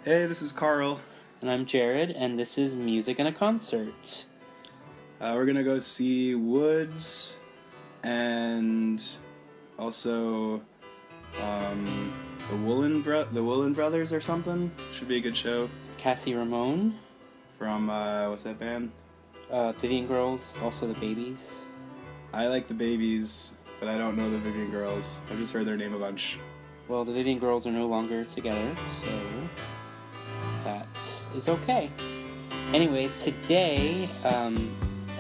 Hey, this is Carl. And I'm Jared, and this is Music in a Concert. We're gonna go see Woods, and also the Woolen Brothers or something. Should be a good show. Cassie Ramone. From, what's that band? Vivian Girls, also the Babies. I like the Babies, but I don't know the Vivian Girls. I've just heard their name a bunch. Well, the Vivian Girls are no longer together, so that is okay. Anyway, today,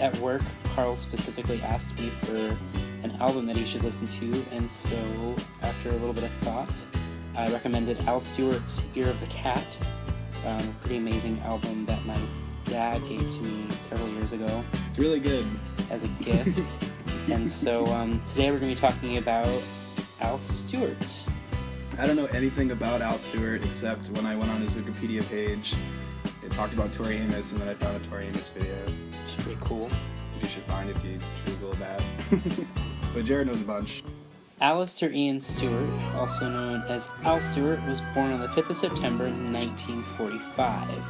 at work, Carl specifically asked me for an album that he should listen to, and so, after a little bit of thought, I recommended Al Stewart's Year of the Cat, a pretty amazing album that my dad gave to me several years ago. It's really good. As a gift. And so, today we're going to be talking about Al Stewart. I don't know anything about Al Stewart except when I went on his Wikipedia page, it talked about Tori Amos, and then I found a Tori Amos video. It's pretty cool. You should find if you Google that. But Jared knows a bunch. Alistair Ian Stewart, also known as Al Stewart, was born on the 5th of September 1945.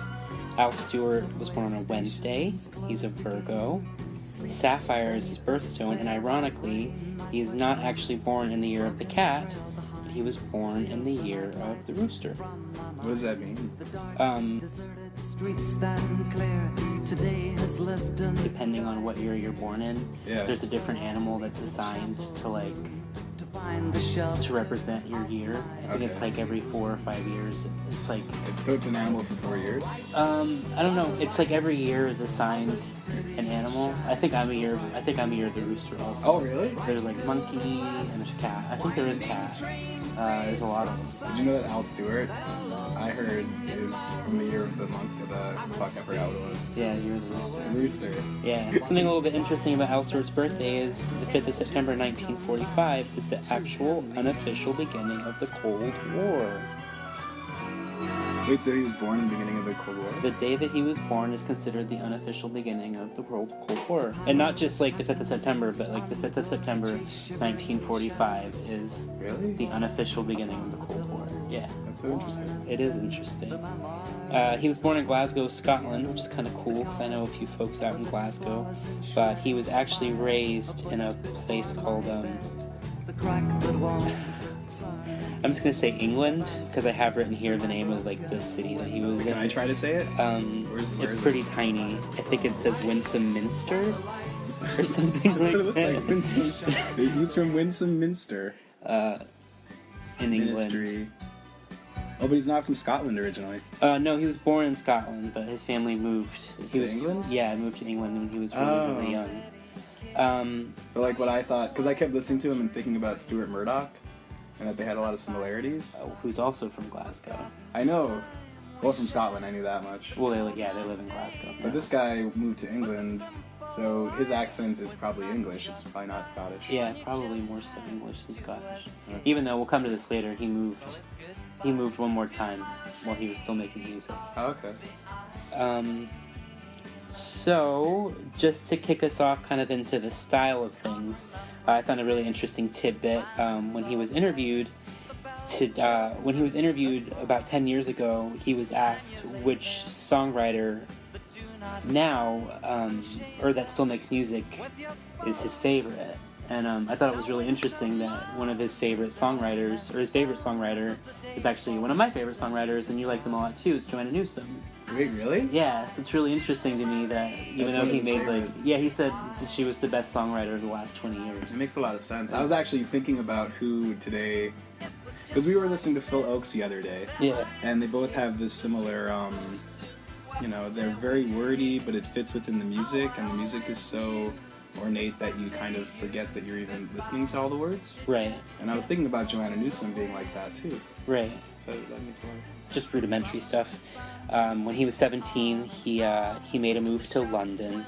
Al Stewart was born on a Wednesday. He's a Virgo. Sapphire is his birthstone, and ironically, he is not actually born in the year of the cat, but he was born in the year of the rooster. What does that mean? Depending on what year you're born in, yeah. There's a different animal that's assigned to represent your year. I think it's like every 4 or 5 years. It's like so it's an animal for 4 years. I don't know. It's like every year is assigned an animal. I think I'm a year of the rooster also. Oh really? There's like monkey and there's cat. I think there is cat. There's a lot of them. Did you know that Al Stewart, I heard, is from the year of the monk of the fuck, I forgot what it was. Yeah, year of the rooster. Rooster. Yeah. Something a little bit interesting about Al Stewart's birthday is the 5th of September 1945 is the actual unofficial beginning of the Cold War. Wait, so he was born in the beginning of the Cold War? The day that he was born is considered the unofficial beginning of the Cold War. And not just like the 5th of September, but like the 5th of September 1945 is really the unofficial beginning of the Cold War. Yeah. That's so interesting. It is interesting. He was born in Glasgow, Scotland, which is kind of cool because I know a few folks out in Glasgow. But he was actually raised in a place called, I'm just going to say England, because I have written here the name of like the city that he was in. Can I try to say it? It's pretty tiny. I think it says Winsome Minster or something like that. He's from Winsome Minster. In England. Ministry. Oh, but he's not from Scotland originally. No, he was born in Scotland, but his family moved. England? Yeah, moved to England when he was really young. So like what I thought, because I kept listening to him and thinking about Stuart Murdoch, and that they had a lot of similarities. Who's also from Glasgow. I know. Well, from Scotland, I knew that much. Well, they live in Glasgow. But this guy moved to England, so his accent is probably English. It's probably not Scottish. Yeah, probably more so English than Scottish. Even though, we'll come to this later, he moved one more time while he was still making music. Oh, okay. So, just to kick us off kind of into the style of things, I found a really interesting tidbit when he was interviewed. When he was interviewed about 10 years ago, he was asked which songwriter now, or that still makes music, is his favorite. And I thought it was really interesting that one of his favorite songwriters, or his favorite songwriter, is actually one of my favorite songwriters, and you like them a lot too, is Joanna Newsom. Wait, really? Yeah, so it's really interesting to me that even though he made he said that she was the best songwriter of the last 20 years. It makes a lot of sense. I was actually thinking about who today, because we were listening to Phil Oakes the other day. Yeah. And they both have this similar, they're very wordy, but it fits within the music, and the music is so ornate that you kind of forget that you're even listening to all the words. Right. And I was thinking about Joanna Newsom being like that too. Right. So that makes a lot of sense. Just rudimentary stuff. When he was 17, he made a move to London,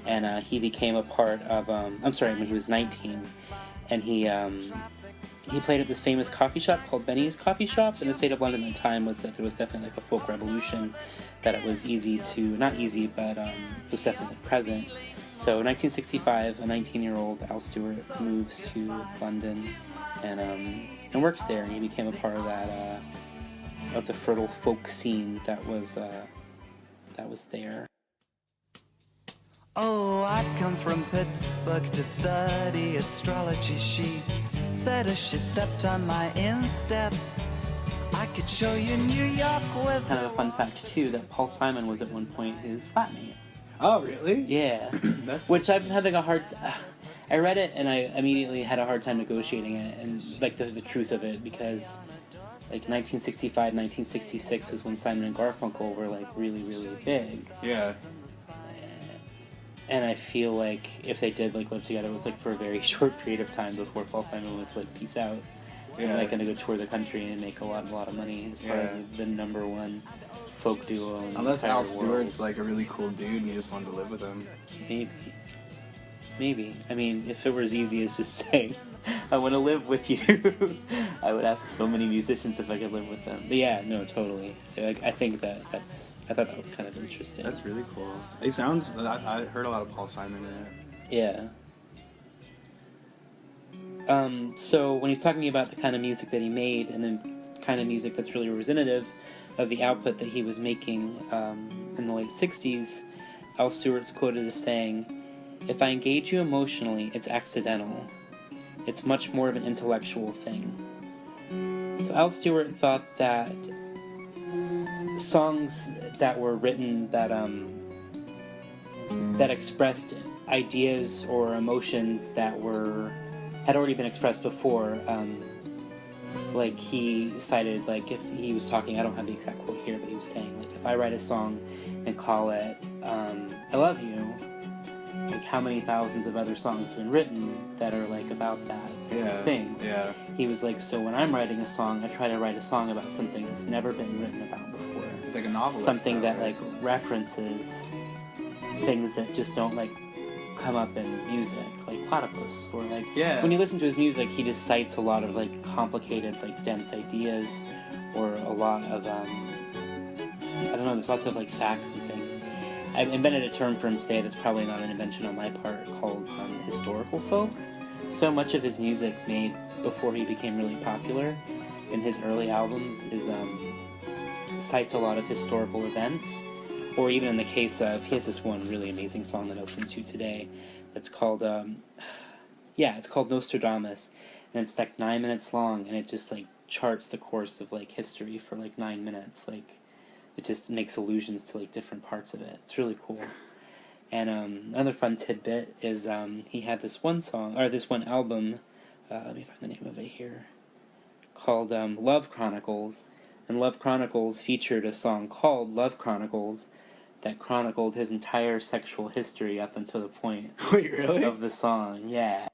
and he became a part of. When he was 19, and he played at this famous coffee shop called Benny's Coffee Shop. In the state of London at the time was that there was definitely like a folk revolution, that it was not easy, but it was definitely present. So 1965, a 19-year-old Al Stewart moves to London and works there, and he became a part of that the fertile folk scene that was there. Oh, I'd come from Pittsburgh to study astrology. She said as she stepped on my instep, I could show you New York with... Kind of a fun fact, too, that Paul Simon was at one point his flatmate. Oh, really? Yeah. That's Which I've had like a hard... I read it and I immediately had a hard time negotiating it and like the truth of it, because like 1965, 1966 is when Simon and Garfunkel were like really, really big. Yeah. And I feel like if they did like live together, it was like for a very short period of time before Paul Simon was like, peace out. Yeah. And like gonna go tour the country and make a lot of money as part of the number one folk duo in Unless the entire Al Stewart's world. like a really cool dude and you just wanted to live with him. Maybe. I mean, if it were as easy as just saying, I want to live with you, I would ask so many musicians if I could live with them. But yeah, no, totally. I think I thought that was kind of interesting. That's really cool. It sounds... I heard a lot of Paul Simon in it. Yeah. So when he's talking about the kind of music that he made and the kind of music that's really representative of the output that he was making in the late 60s, Al Stewart's quoted as saying, "If I engage you emotionally, it's accidental. It's much more of an intellectual thing." So Al Stewart thought that songs that were written that expressed ideas or emotions that had already been expressed before, like he cited, like if he was talking, I don't have the exact quote here, but he was saying, like, if I write a song and call it I Love You, like how many thousands of other songs have been written that are like about that thing. Yeah. He was like, so when I'm writing a song, I try to write a song about something that's never been written about before. It's like a novelist. Something that right? like references things that just don't like come up in music, like Platypus, or like when you listen to his music, he just cites a lot of like complicated, like dense ideas, or a lot of I don't know, there's lots of like facts and things. I've invented a term for him today that's probably not an invention on my part, called historical folk. So much of his music made before he became really popular in his early albums is cites a lot of historical events, or even in the case of, he has this one really amazing song that I listened to today that's called it's called Nostradamus, and it's like 9 minutes long, and it just like charts the course of like history for like 9 minutes. Like it just makes allusions to like different parts of it. It's really cool. And another fun tidbit is he had this one album, let me find the name of it here, called Love Chronicles. And Love Chronicles featured a song called Love Chronicles that chronicled his entire sexual history up until the point Wait, really? of the song. Yeah.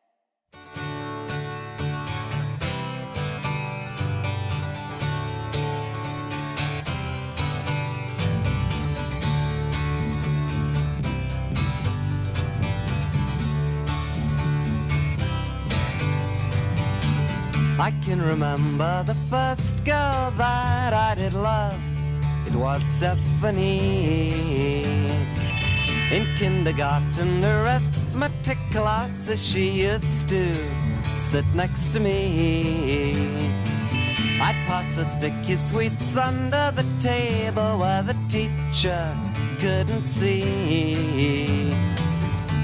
I can remember the first girl that I did love. It was Stephanie. In kindergarten arithmetic classes, she used to sit next to me. I'd pass her sticky sweets under the table where the teacher couldn't see.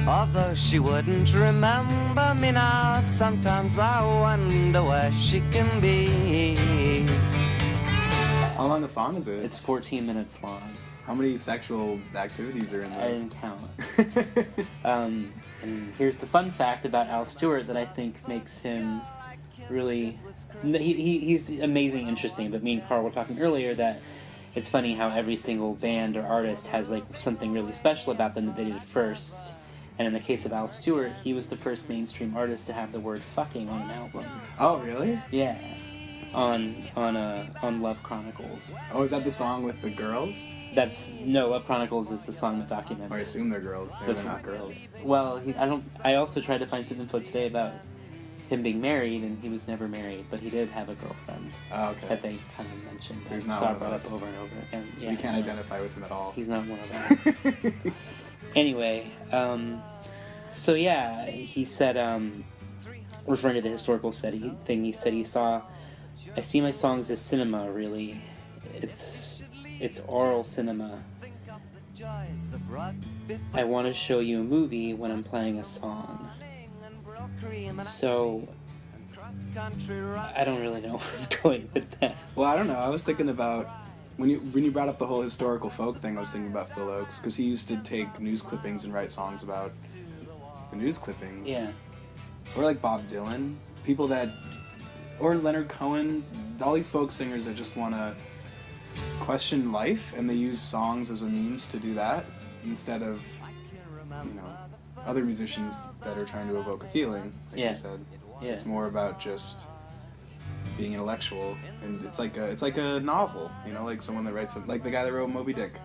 Although she wouldn't remember me now, sometimes I wonder where she can be. How long a song is it? It's 14 minutes long. How many sexual activities are in there? I didn't count. And here's the fun fact about Al Stewart that I think makes him really... He's amazing, interesting, but me and Carl were talking earlier that it's funny how every single band or artist has like something really special about them that they did first. And in the case of Al Stewart, he was the first mainstream artist to have the word fucking on an album. Oh, really? Yeah. On Love Chronicles. Oh, is that the song with the girls? Love Chronicles is the song that documents. Or I assume they're girls. Maybe they're not girls. Well, I also tried to find some info today about him being married, and he was never married, but he did have a girlfriend. Oh, okay. That they kind of mentioned. So he's not one of brought us. Up over and over again. Yeah, we can't identify with him at all. He's not one of us. Anyway, so yeah, he said, referring to the historical thing, he said I see my songs as cinema, really. it's oral cinema. I want to show you a movie when I'm playing a song. So I don't really know where I'm going with that. Well, I don't know. I was thinking about when you brought up the whole historical folk thing. I was thinking about Phil Oakes because he used to take news clippings and write songs about the news clippings. Yeah. Or like Bob Dylan, people that, or Leonard Cohen, all these folk singers that just want to question life, and they use songs as a means to do that instead of, other musicians that are trying to evoke a feeling, like you said. Yeah. It's more about just being intellectual, and it's like a novel, like someone that writes, like the guy that wrote Moby Dick,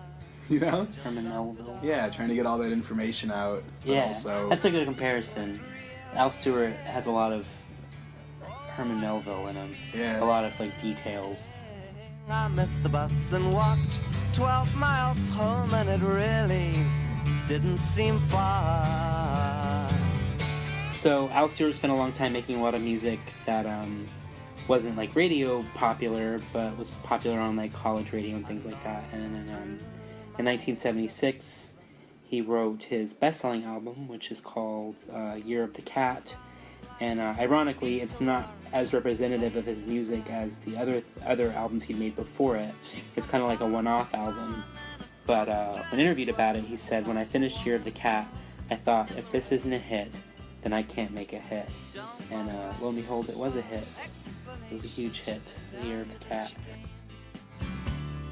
Herman Melville. Yeah, trying to get all that information out. Yeah, also... that's a good comparison. Al Stewart has a lot of Herman Melville in him. Yeah. A lot of details. I missed the bus and walked 12 miles home, and it really didn't seem far. So Al Stewart spent a long time making a lot of music that wasn't radio popular, but was popular on college radio and things like that. And in 1976, he wrote his best-selling album, which is called Year of the Cat. And ironically, it's not as representative of his music as the other albums he'd made before it. It's kind of like a one-off album. But when interviewed about it, he said, "When I finished Year of the Cat, I thought, if this isn't a hit, then I can't make a hit." And lo and behold, it was a hit. It was a huge hit, The Year of the Cat.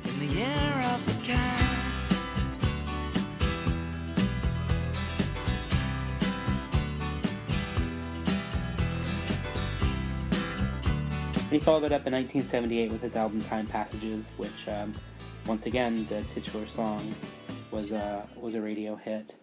In the year of the cat. And he followed it up in 1978 with his album Time Passages, which, once again, the titular song was a radio hit.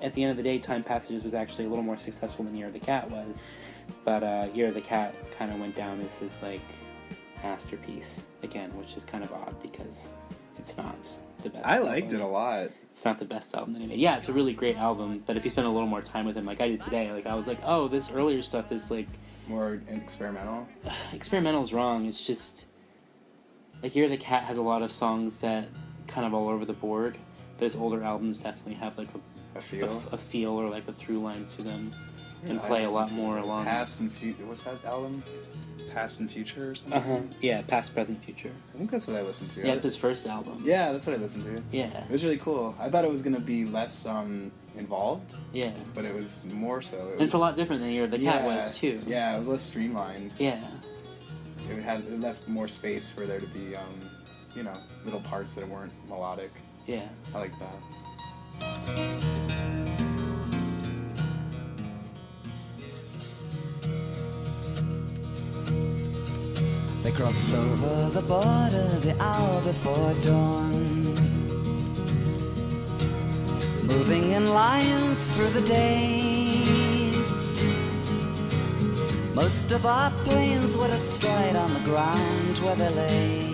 At the end of the day, Time Passages was actually a little more successful than Year of the Cat was, but Year of the Cat kind of went down as his masterpiece again, which is kind of odd because it's not the best. I liked it a lot. It's not the best album that he made. Yeah, it's a really great album, but if you spend a little more time with him, like I did today, I was like, oh, this earlier stuff is more experimental. Experimental is wrong. It's just Year of the Cat has a lot of songs that kind of all over the board, but his older albums definitely have a feel or a through line to them, and play a lot more along. Past and Future. What's that album? Past and Future or something? Yeah, Past, Present, Future. I think that's what I listened to. Yeah, it's his first album. Yeah, that's what I listened to. Yeah. It was really cool. I thought it was going to be less involved. Yeah. But it was more so. It's a lot different than Year of the Cat was, too. Yeah, it was less streamlined. Yeah. It left more space for there to be, little parts that weren't melodic. Yeah. I like that. They crossed over the border the hour before dawn, moving in lines through the day. Most of our planes were astride on the ground where they lay,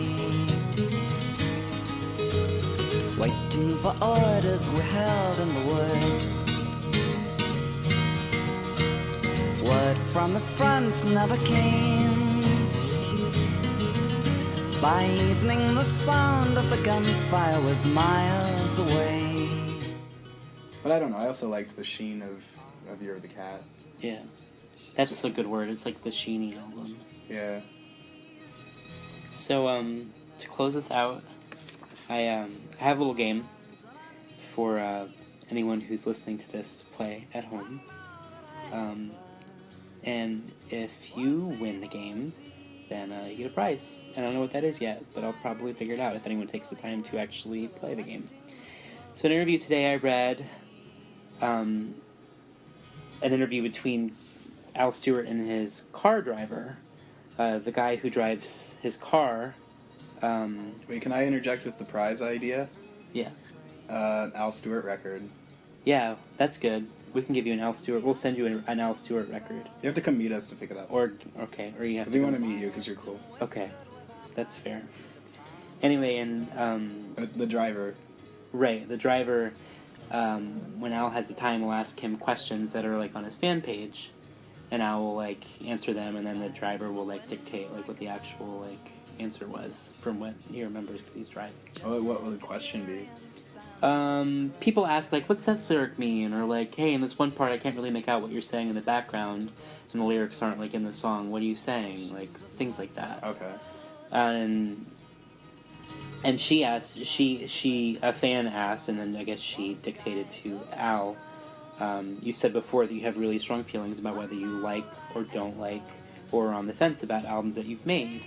waiting for orders we held in the wood. Word from the front never came. By evening, the sound of the gunfire was miles away. But I don't know. I also liked the sheen of You're the Cat. Yeah. That's a good word. It's like the Sheeny album. Yeah. So, to close us out, I have a little game for anyone who's listening to this to play at home. And if you win the game, then you get a prize. I don't know what that is yet, but I'll probably figure it out if anyone takes the time to actually play the game. So in an interview today, I read an interview between Al Stewart and his car driver, the guy who drives his car. Wait, can I interject with the prize idea? Yeah. Al Stewart record. Yeah, that's good. We can give you an Al Stewart. We'll send you an Al Stewart record. You have to come meet us to pick it up. Or you have Because to. we want to meet you because you're cool. Okay, that's fair. Anyway, and The driver. Right, the driver. When Al has the time, will ask him questions that are like on his fan page, and Al will like answer them, and then the driver will like dictate like what the actual like answer was from what he remembers because he's driving. Oh, what will the question be? People ask like, what's that lyric mean? Or like, hey, in this one part I can't really make out what you're saying in the background, and the lyrics aren't like in the song. What are you saying? Like things like that. Okay. And she asked, a fan asked, and then I guess she dictated to Al. You said before that you have really strong feelings about whether you like or don't like, or are on the fence about albums that you've made.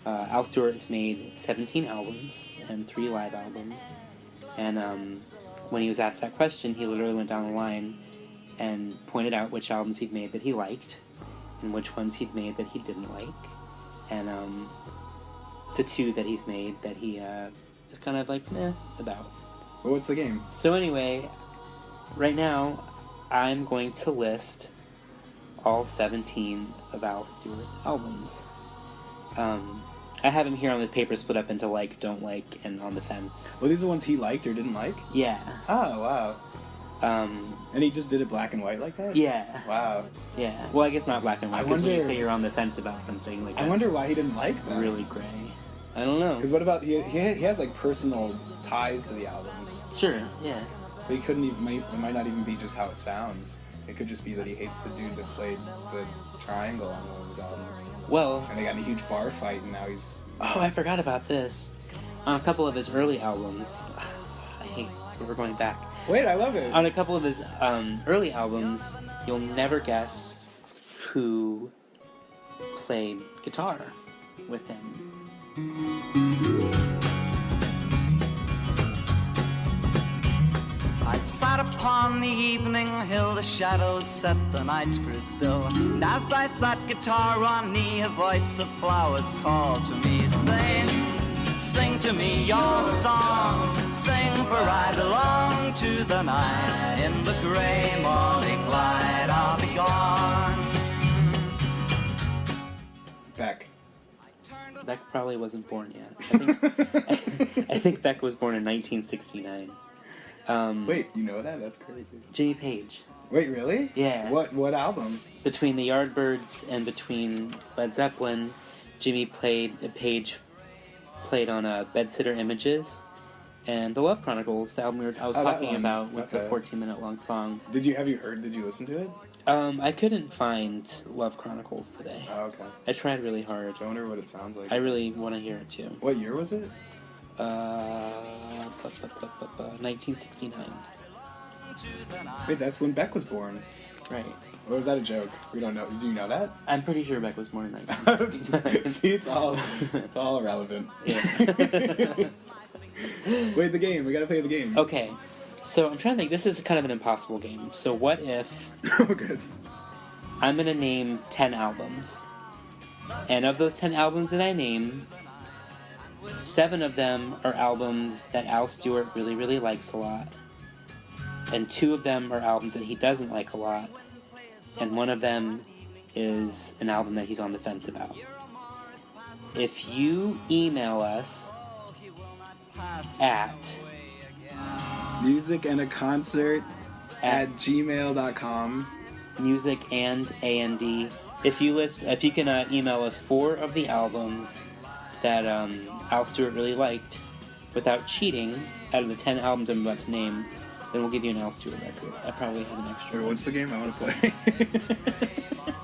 Al Stewart has made 17 albums and 3 live albums. And when he was asked that question, he literally went down the line and pointed out which albums he'd made that he liked, and which ones he'd made that he didn't like. And the 2 that he's made that he is kind of like, meh, about. Well, what's the game? So anyway, right now, I'm going to list all 17 of Al Stewart's albums. I have him here on the paper split up into like, don't like, and on the fence. Well, these are the ones he liked or didn't like? Yeah. Oh, wow. And he just did it black and white like that? Yeah. Wow. Yeah. Well, I guess not black and white, because when you wonder- say you're on the fence about something, like I wonder why he didn't like them. really gray. I don't know. Because what about, he has like personal ties to the albums. Sure, yeah. So he couldn't even, it might not even be just how it sounds. It could just be that he hates the dude that played the triangle on one of his albums. Well, And they got in a huge bar fight, and now he's... oh, I forgot about this. On a couple of his early albums, I hate that we're going back. Wait, I love it! On a couple of his early albums, you'll never guess who played guitar with him. I sat upon the evening hill, the shadows set, the night grew still. And as I sat guitar on knee, a voice of flowers called to me, saying, sing to me your song, sing for I belong to the night. In the grey morning light I'll be gone. Beck. Beck probably wasn't born yet. I think Beck was born in 1969. Wait, you know that? That's crazy. Jimmy Page. Wait, really? Yeah. What album? Between the Yardbirds and between Led Zeppelin, Page played on Bedsitter Images and The Love Chronicles, the album I was talking one. about with the Okay. 14-minute long song. Did you listen to it? I couldn't find Love Chronicles today. Oh, okay. I tried really hard. I wonder what it sounds like. I really want to hear it too. What year was it? 1969. Wait, that's when Beck was born. Right. Or was that a joke? We don't know. Do you know that? I'm pretty sure Beck was born in 1969. See, it's all irrelevant. Yeah. Wait, the game. We gotta play the game. Okay, so I'm trying to think. This is kind of an impossible game. So what if Oh, good. I'm going to name 10 albums, and of those 10 albums that I name, 7 of them are albums that Al Stewart really, really likes a lot, and 2 of them are albums that he doesn't like a lot, and 1 of them is an album that he's on the fence about. If you email us at musicandAconcert@gmail.com. music and A&D. If you can email us 4 of the albums that Al Stewart really liked without cheating out of the 10 albums I'm about to name, then we'll give you an Al Stewart record. I probably have an extra Or one. what's the game I want to play?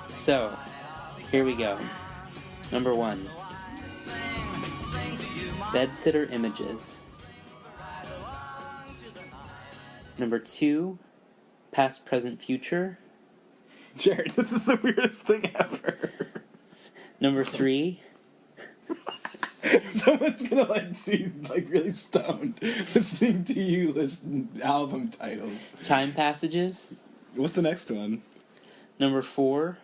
So, here we go. Number 1. Bedsitter Images. Number 2. Past, Present, Future. Jared, this is the weirdest thing ever. Number 3. Someone's gonna be really stoned listening to you list album titles. Time Passages. What's the next one? Number 4.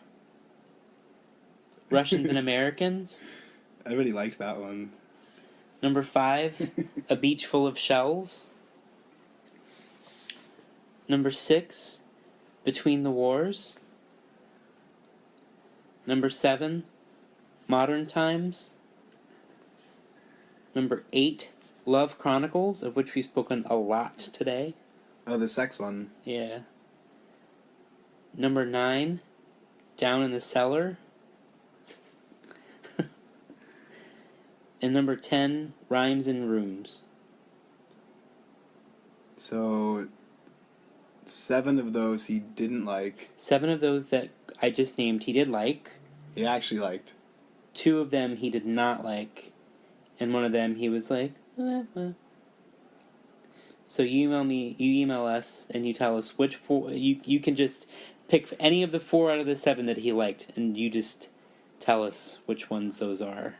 Russians and Americans. I really liked that one. Number 5. A Beach Full of Shells. Number 6. Between the Wars. Number 7. Modern Times. Number 8. Love Chronicles, of which we've spoken a lot today. Oh, the sex one. Yeah. Number 9. Down in the Cellar. And number 10. Rhymes in Rooms. So, 7 of those he didn't like. 7 of those that I just named he did like. He actually liked. 2 of them he did not like. And one of them he was like, So you email us, and you tell us which 4, you can just pick any of the 4 out of the 7 that he liked, and you just tell us which ones those are.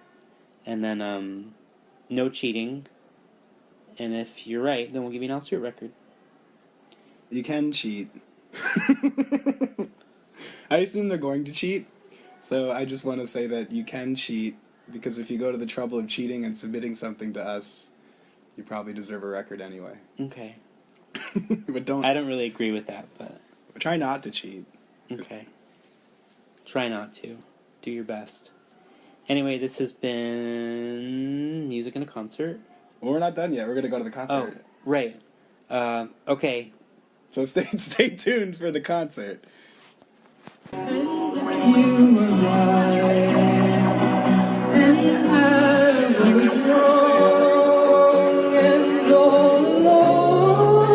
And then, no cheating. And if you're right, then we'll give you an Al Stewart record. You can cheat. I assume they're going to cheat, so I just want to say that you can cheat, because if you go to the trouble of cheating and submitting something to us, you probably deserve a record anyway. Okay. But I don't really agree with that, but... Try not to cheat. Okay. Try not to. Do your best. Anyway, this has been Music in a Concert. Well, we're not done yet. We're going to go to the concert. Oh, right. Okay. So stay tuned for the concert. And if you were right, and I was wrong, and all along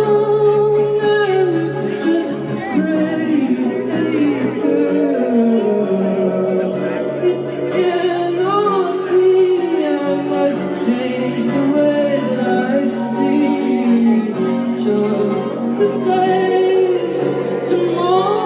I was just a crazy girl. It cannot be, I must change the way that I see, just to face tomorrow.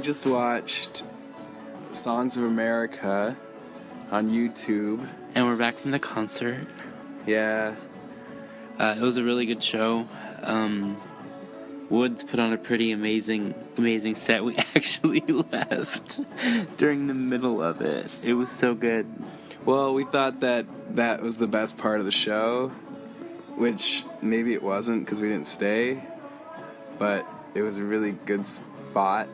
Just watched Songs of America on YouTube. And we're back from the concert. Yeah. It was a really good show. Woods put on a pretty amazing set. We actually left during the middle of it. It was so good. Well, we thought that was the best part of the show, which maybe it wasn't because we didn't stay. but it was a really good spot,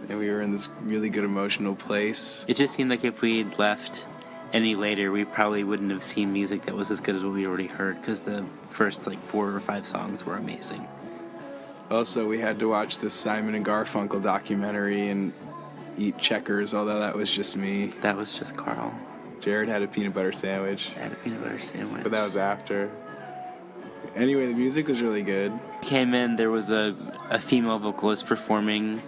and we were in this really good emotional place. It just seemed like if we'd left any later, we probably wouldn't have seen music that was as good as what we already heard, because the first 4 or 5 songs were amazing. Also, we had to watch this Simon and Garfunkel documentary and eat checkers, although that was just me. That was just Carl. Jared had a peanut butter sandwich. I had a peanut butter sandwich. But that was after. Anyway, the music was really good. Came in, there was a female vocalist performing.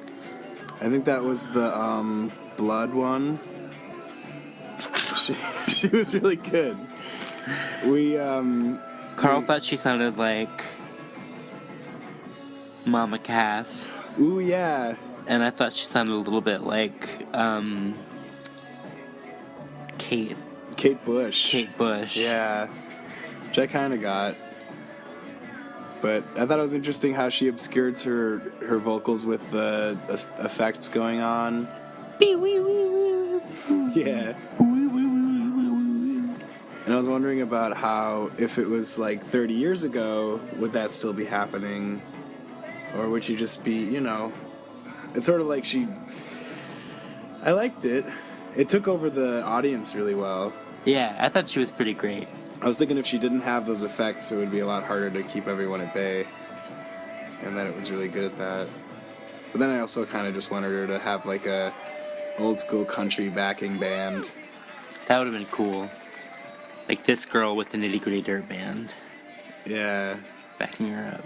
I think that was the Blood one. She was really good. Carl thought she sounded like Mama Cass. Ooh, yeah. And I thought she sounded a little bit like Kate Bush. Kate Bush. Yeah. Which I kind of got. But I thought it was interesting how she obscures her vocals with the effects going on. Yeah. And I was wondering about how, if it was 30 years ago, would that still be happening? Or would she just be, it's sort of like I liked it. It took over the audience really well. Yeah, I thought she was pretty great. I was thinking if she didn't have those effects, it would be a lot harder to keep everyone at bay. And that it was really good at that. But then I also kind of just wanted her to have a old school country backing band. That would have been cool. Like this girl with the Nitty Gritty Dirt Band. Yeah. Backing her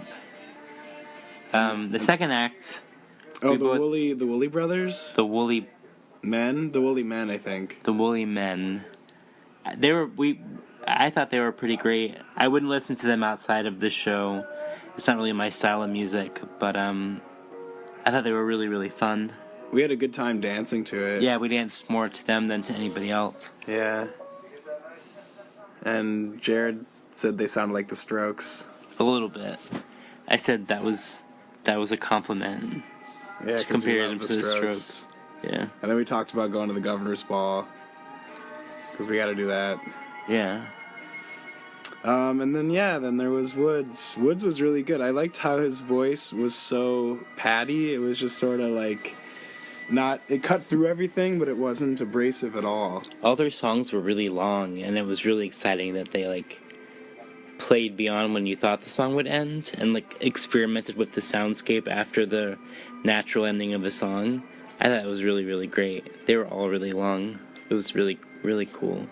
up. The second act. Oh, the Woolly Brothers? The Woolly Men? The Woolly Men, I think. The Woolly Men. I thought they were pretty great. I wouldn't listen to them outside of the show. It's not really my style of music, but I thought they were really, really fun. We had a good time dancing to it. Yeah, we danced more to them than to anybody else. Yeah. And Jared said they sounded like the Strokes. A little bit. I said that was a compliment. Yeah, to compare them to the Strokes. Yeah. And then we talked about going to the Governor's Ball, because we got to do that. Yeah. And then there was Woods. Woods was really good. I liked how his voice was so patty. It was just sort of it cut through everything, but it wasn't abrasive at all. All their songs were really long, and it was really exciting that they played beyond when you thought the song would end, and experimented with the soundscape after the natural ending of a song. I thought it was really, really great. They were all really long. It was really, really cool.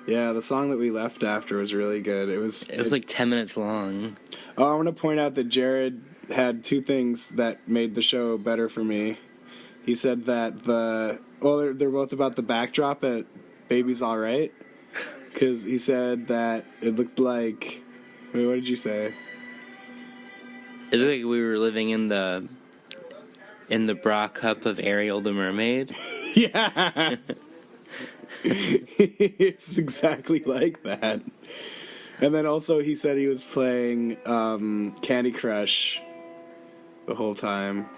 Yeah, the song that we left after was really good. It was 10 minutes long. Oh, I want to point out that Jared had 2 things that made the show better for me. He said that they're both about the backdrop at Baby's Alright. Because he said that it looked like... Wait, what did you say? It looked like we were living in the bra cup of Ariel the Mermaid. Yeah! It's exactly like that. And then also he said he was playing Candy Crush the whole time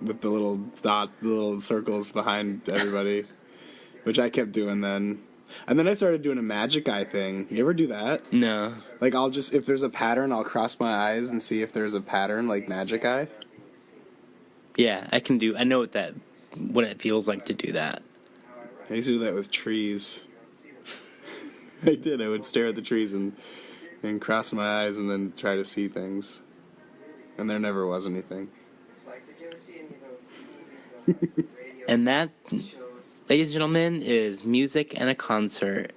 with the little circles behind everybody, which I kept doing then. And then I started doing a magic eye thing. You ever do that? No. If there's a pattern, I'll cross my eyes and see if there's a pattern like magic eye. Yeah, I know what it feels like to do that. I used to do that with trees. I did. I would stare at the trees and cross my eyes and then try to see things. And there never was anything. And that, ladies and gentlemen, is Music and a Concert.